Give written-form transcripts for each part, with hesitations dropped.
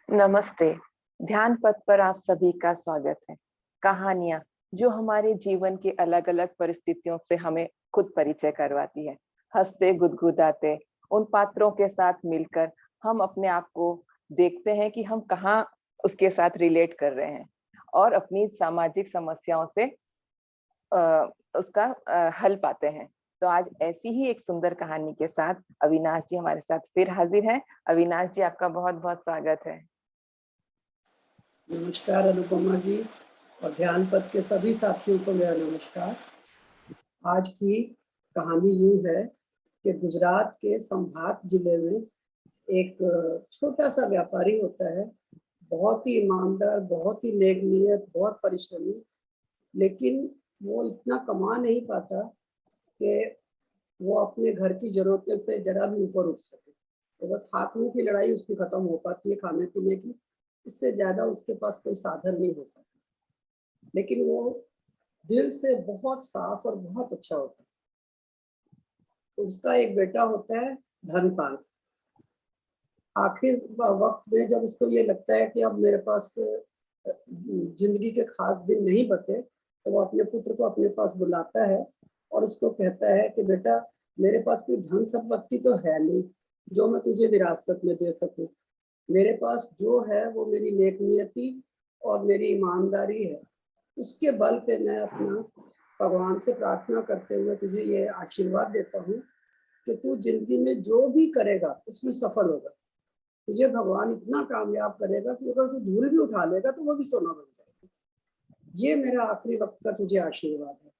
नमस्ते। ध्यान पथ पर आप सभी का स्वागत है। कहानियां जो हमारे जीवन की अलग अलग परिस्थितियों से हमें खुद परिचय करवाती है। हंसते गुदगुदाते उन पात्रों के साथ मिलकर हम अपने आप को देखते हैं कि हम कहाँ उसके साथ रिलेट कर रहे हैं और अपनी सामाजिक समस्याओं से उसका हल पाते हैं। तो आज ऐसी ही एक सुंदर कहानी के साथ अविनाश जी हमारे साथ फिर हाजिर हैं। अविनाश जी, आपका बहुत बहुत स्वागत है। नमस्कार अनुपमा जी और ध्यान पथ के सभी साथियों को मेरा नमस्कार। आज की कहानी यूं है कि गुजरात के संभाग जिले में एक छोटा सा व्यापारी होता है, बहुत ही ईमानदार, बहुत ही नेक नियत, बहुत परिश्रमी, लेकिन वो इतना कमा नहीं पाता कि वो अपने घर की जरूरतें से जरा भी ऊपर उठ सके। तो बस हाथ मुंह की लड़ाई उसकी खत्म हो पाती है खाने पीने की, इससे ज्यादा उसके पास कोई साधन नहीं हो पाता। लेकिन वो दिल से बहुत साफ और बहुत अच्छा होता है। तो उसका एक बेटा होता है धनपाल। आखिर वक्त में जब उसको ये लगता है कि अब मेरे पास जिंदगी के खास दिन नहीं बचे, तो वो अपने पुत्र को अपने पास बुलाता है और उसको कहता है कि बेटा, मेरे पास कोई धन संपत्ति तो है नहीं जो मैं तुझे विरासत में दे सकूं। मेरे पास जो है वो मेरी नेकनियति और मेरी ईमानदारी है। उसके बल पे मैं अपना भगवान से प्रार्थना करते हुए तुझे ये आशीर्वाद देता हूँ कि तू जिंदगी में जो भी करेगा उसमें सफल होगा। तुझे भगवान इतना कामयाब करेगा कि अगर तू धूल भी उठा लेगा तो वो भी सोना बन जाएगा। ये मेरा आखिरी वक्त का तुझे आशीर्वाद है।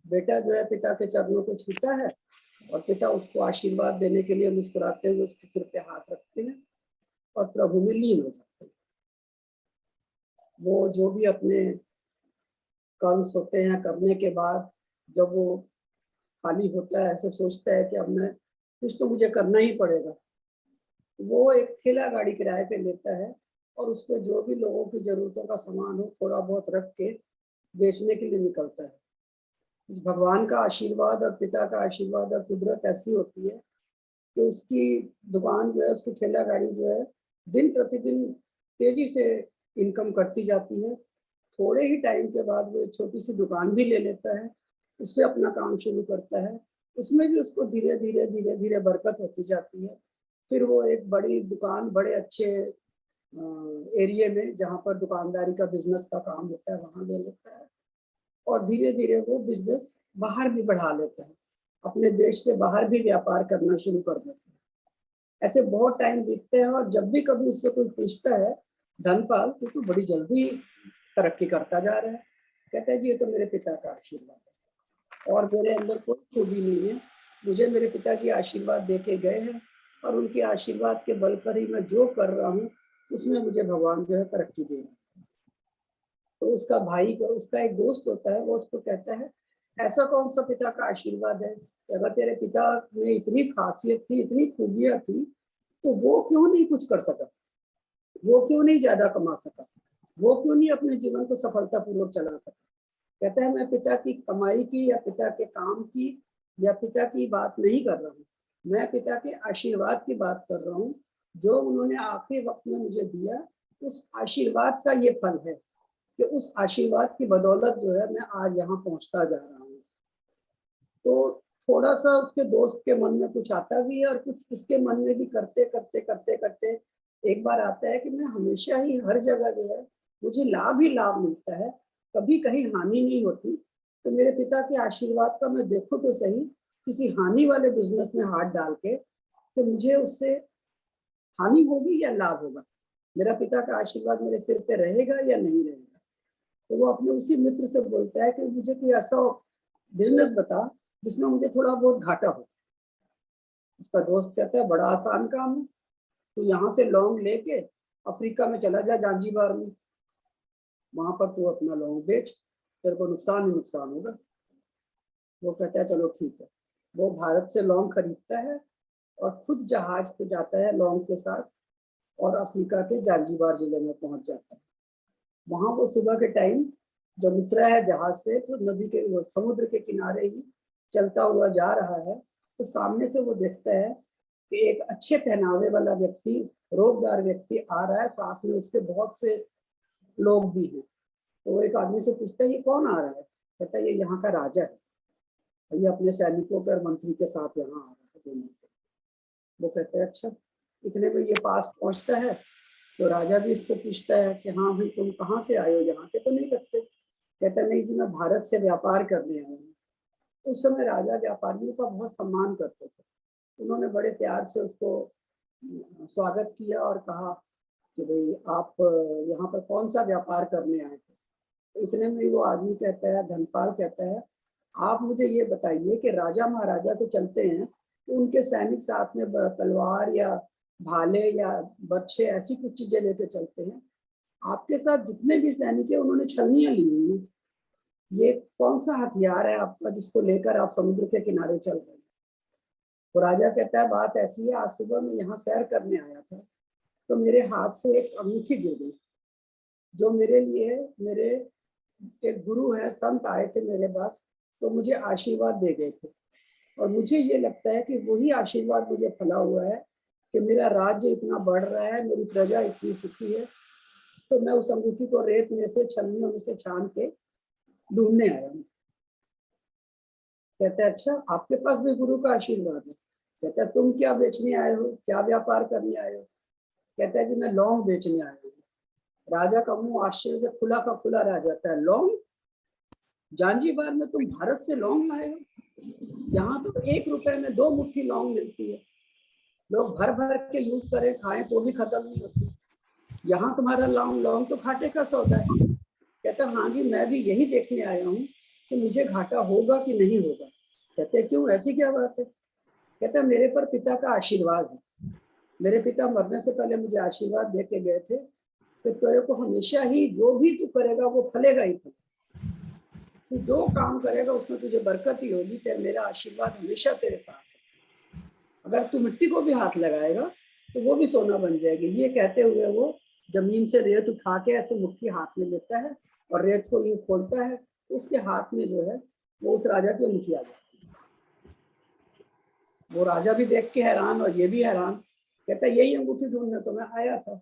बेटा जो है पिता के चरणों को छूता है और पिता उसको आशीर्वाद देने के लिए मुस्कुराते हुए उसके सिर पे हाथ रखते हैं और प्रभु में लीन हो जाते हैं। वो जो भी अपने कर्म्स होते हैं करने के बाद जब वो खाली होता है, ऐसे सोचता है कि अब मैं कुछ तो मुझे करना ही पड़ेगा। वो एक ठेला गाड़ी किराए पे लेता है और उस पर जो भी लोगों की जरूरतों का सामान हो थोड़ा बहुत रख के बेचने के लिए निकलता है। भगवान का आशीर्वाद और पिता का आशीर्वाद और कुदरत ऐसी होती है कि उसकी दुकान जो है, उसकी ठेला गाड़ी जो है, दिन प्रतिदिन तेजी से इनकम करती जाती है। थोड़े ही टाइम के बाद वो एक छोटी सी दुकान भी ले लेता है, उससे अपना काम शुरू करता है। उसमें भी उसको धीरे धीरे बरकत होती जाती है। फिर वो एक बड़ी दुकान बड़े अच्छे एरिया में, जहाँ पर दुकानदारी का बिजनेस का काम होता है, वहाँ ले लेता है और धीरे धीरे वो बिजनेस बाहर भी बढ़ा लेता है। अपने देश से बाहर भी व्यापार करना शुरू कर देता है। ऐसे बहुत टाइम बीतते हैं और जब भी कभी उससे कोई पूछता है, धनपाल तू बड़ी जल्दी तरक्की करता जा रहा है, कहता है जी ये तो मेरे पिता का आशीर्वाद है और मेरे अंदर कोई खूबी नहीं है। मुझे मेरे पिताजी आशीर्वाद दे के गए हैं और उनके आशीर्वाद के बल पर ही मैं जो कर रहा हूँ उसमें मुझे भगवान जो है तरक्की दे रहा है। तो उसका भाई को, उसका एक दोस्त होता है, वो उसको कहता है ऐसा कौन सा पिता का आशीर्वाद है कि अगर तेरे पिता में इतनी खासियत थी, इतनी खूबियां थी, तो वो क्यों नहीं कुछ कर सका, वो क्यों नहीं ज्यादा कमा सका, वो क्यों नहीं अपने जीवन को सफलतापूर्वक चला सका। कहता है मैं पिता की कमाई की या पिता के काम की या पिता की बात नहीं कर रहा हूँ, मैं पिता के आशीर्वाद की बात कर रहा हूँ जो उन्होंने आखिरी वक्त में मुझे दिया। उस आशीर्वाद का ये फल है कि उस आशीर्वाद की बदौलत जो है मैं आज यहाँ पहुंचता जा रहा हूँ। तो थोड़ा सा उसके दोस्त के मन में कुछ आता भी है और कुछ इसके मन में भी करते करते करते करते एक बार आता है कि मैं हमेशा ही हर जगह जो है मुझे लाभ ही लाभ मिलता है, कभी कहीं हानि नहीं होती। तो मेरे पिता के आशीर्वाद का मैं देखूं तो सही किसी हानि वाले बिजनेस में हाथ डाल के, तो मुझे उससे हानि होगी या लाभ होगा, मेरा पिता का आशीर्वाद मेरे सिर पे रहेगा या नहीं रहेगा। तो वो अपने उसी मित्र से बोलता है कि मुझे कोई ऐसा बिजनेस बता जिसमें मुझे थोड़ा बहुत घाटा हो। उसका दोस्त कहता है बड़ा आसान काम है, तू यहाँ से लौंग लेके अफ्रीका में चला जा, जांजीबार में, वहां पर तू अपना लौंग बेच, तेरे को नुकसान ही नुकसान होगा। वो कहता है चलो ठीक है। वो भारत से लौंग खरीदता है और खुद जहाज पे जाता है लौंग के साथ और अफ्रीका के जांजीबार जिले में पहुंच जाता है। वहां वो सुबह के टाइम जब उतरा है जहाज से, तो नदी के समुद्र के किनारे ही चलता हुआ जा रहा है, तो सामने से वो देखता है कि एक अच्छे पहनावे वाला व्यक्ति, रोबदार व्यक्ति आ रहा है, साथ में उसके बहुत से लोग भी हैं। तो वो एक आदमी से पूछता है ये कौन आ रहा है? कहता है ये यहाँ का राजा है, ये अपने सैनिकों के और मंत्री के साथ यहाँ आ रहा है। वो कहते हैं अच्छा। इतने में ये पास पहुंचता है तो राजा भी इसको पूछता है कि हाँ भाई तुम कहाँ से आए हो, यहाँ के तो नहीं लगते। कहता नहीं जी, मैं भारत से व्यापार करने आया हूँ। उस समय राजा व्यापारियों का बहुत सम्मान करते थे। उन्होंने बड़े प्यार से उसको स्वागत किया और कहा कि भाई आप यहाँ पर कौन सा व्यापार करने आए थे? तो इतने में वो आदमी कहता है, धनपाल कहता है, आप मुझे ये बताइए कि राजा महाराजा तो चलते हैं तो उनके सैनिक साथ में तलवार या भाले या बर्छे ऐसी कुछ चीजें लेके चलते हैं, आपके साथ जितने भी सैनिक है उन्होंने छलनियां ली हुई हैं। ये कौन सा हथियार है आपका जिसको लेकर आप समुद्र के किनारे चल रहे हैं? तो राजा कहता है बात ऐसी है, आज सुबह मैं यहाँ सैर करने आया था तो मेरे हाथ से एक अंगूठी गिर गई, जो मेरे लिए मेरे एक गुरु है, संत आए थे मेरे पास, तो मुझे आशीर्वाद दे गए थे। और मुझे ये लगता है कि वही आशीर्वाद मुझे फला हुआ है कि मेरा राज्य इतना बढ़ रहा है, मेरी प्रजा इतनी सुखी है। तो मैं उस अंगूठी को रेत में से, छलनियों में से छान के ढूंढने आया हूँ। कहते हैं अच्छा, आपके पास भी गुरु का आशीर्वाद है? कहता है तुम क्या बेचने आए हो, क्या व्यापार करने आए हो? कहता है जी मैं लौंग बेचने आया हूँ। राजा का मुंह आश्चर्य से खुला का खुला रह जाता है। लौंग? जांजीबार में तुम भारत से लौंग लाए हो? यहाँ तो 1 रुपए में 2 मुट्ठी लौंग मिलती है, लोग भर भर के यूज करें खाएं तो भी खत्म नहीं होती। यहाँ तुम्हारा लौंग तो घाटे का सौदा है। कहता हाँ जी, मैं भी यही देखने आया हूँ कि मुझे घाटा होगा कि नहीं होगा। कहते क्यों, ऐसी क्या बात है? कहता मेरे पर पिता का आशीर्वाद है। मेरे पिता मरने से पहले मुझे आशीर्वाद दे के गए थे कि तेरे को हमेशा ही जो भी तू करेगा वो फलेगा ही फलेगा। तू जो काम करेगा उसमें तुझे बरकत ही होगी, तेरे मेरा आशीर्वाद हमेशा तेरे साथ है। अगर तू मिट्टी को भी हाथ लगाएगा तो वो भी सोना बन जाएगी। ये कहते हुए वो जमीन से रेत उठा के ऐसे मुट्ठी हाथ में लेता है और रेत को यूं खोलता है, उसके हाथ में जो है वो उस राजा की अंगूठी आ जाती है। वो राजा भी देख के हैरान और ये भी हैरान। कहता है यही अंगूठी ढूंढने तो मैं आया था,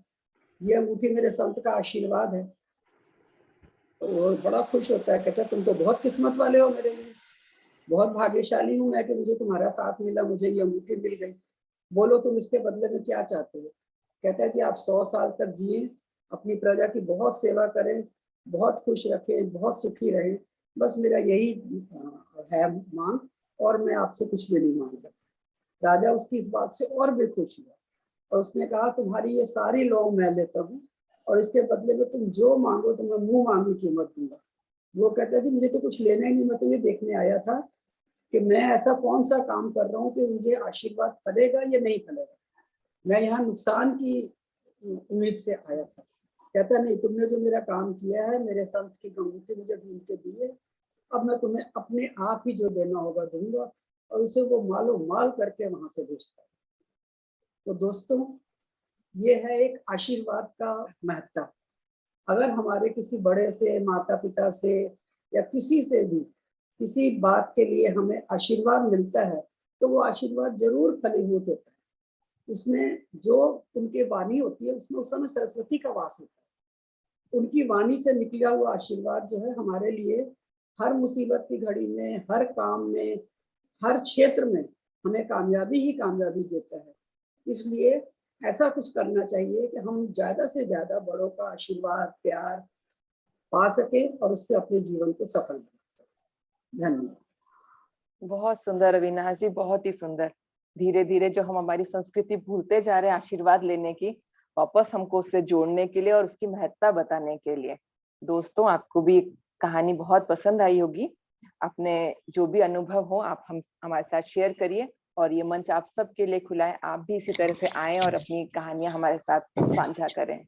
ये अंगूठी मेरे संत का आशीर्वाद है। तो वो बड़ा खुश होता है, कहता है तुम तो बहुत किस्मत वाले हो, मेरे लिए बहुत भाग्यशाली हूँ मैं कि मुझे तुम्हारा साथ मिला, मुझे ये अंगूठी मिल गई। बोलो तुम इसके बदले में क्या चाहते हो? कहता है कि आप 100 साल तक जिए, अपनी प्रजा की बहुत सेवा करें, बहुत खुश रखें, बहुत सुखी रहें, बस मेरा यही है मांग, और मैं आपसे कुछ भी नहीं मांगता। राजा उसकी इस बात से और भी खुश हुआ और उसने कहा तुम्हारी ये सारी लौंग मैं लेता हूँ और इसके बदले में तुम जो मांगो तो मैं मुंह मांगी कीमत दूंगा। वो कहता है कि मुझे तो कुछ लेना ही नहीं, मैं तो ये देखने आया था कि मैं ऐसा कौन सा काम कर रहा हूँ कि मुझे आशीर्वाद फलेगा या नहीं फलेगा। मैं यहाँ नुकसान की उम्मीद से आया था। कहता नहीं, तुमने जो मेरा काम किया है, मेरे संत की अंगूठी मुझे ढूंढ के दी है, अब मैं तुम्हें अपने आप ही जो देना होगा दूंगा। और उसे वो मालो माल करके वहां से भेजता है। तो दोस्तों, ये है एक आशीर्वाद का महत्व। अगर हमारे किसी बड़े से, माता पिता से या किसी से भी किसी बात के लिए हमें आशीर्वाद मिलता है तो वो आशीर्वाद जरूर फलीभूत होता है। उसमें जो उनके वाणी होती है उसमें उस समय सरस्वती का वास होता है। उनकी वाणी से निकला हुआ आशीर्वाद जो है हमारे लिए हर मुसीबत की घड़ी में, हर काम में, हर क्षेत्र में हमें कामयाबी ही कामयाबी देता है। इसलिए ऐसा कुछ करना चाहिए कि हम ज्यादा से ज्यादा बड़ों का आशीर्वाद, प्यार पा सके और उससे अपने जीवन को सफल बना सके। धन्यवाद। बहुत सुंदर अविनाश जी, बहुत ही सुंदर। धीरे धीरे जो हम हमारी संस्कृति भूलते जा रहे हैं आशीर्वाद लेने की, वापस हमको उससे जोड़ने के लिए और उसकी महत्ता बताने के लिए। दोस्तों, आपको भी कहानी बहुत पसंद आई होगी। अपने जो भी अनुभव हो आप हमारे साथ शेयर करिए और ये मंच आप सबके लिए खुला है। आप भी इसी तरह से आएं और अपनी कहानियां हमारे साथ साझा करें।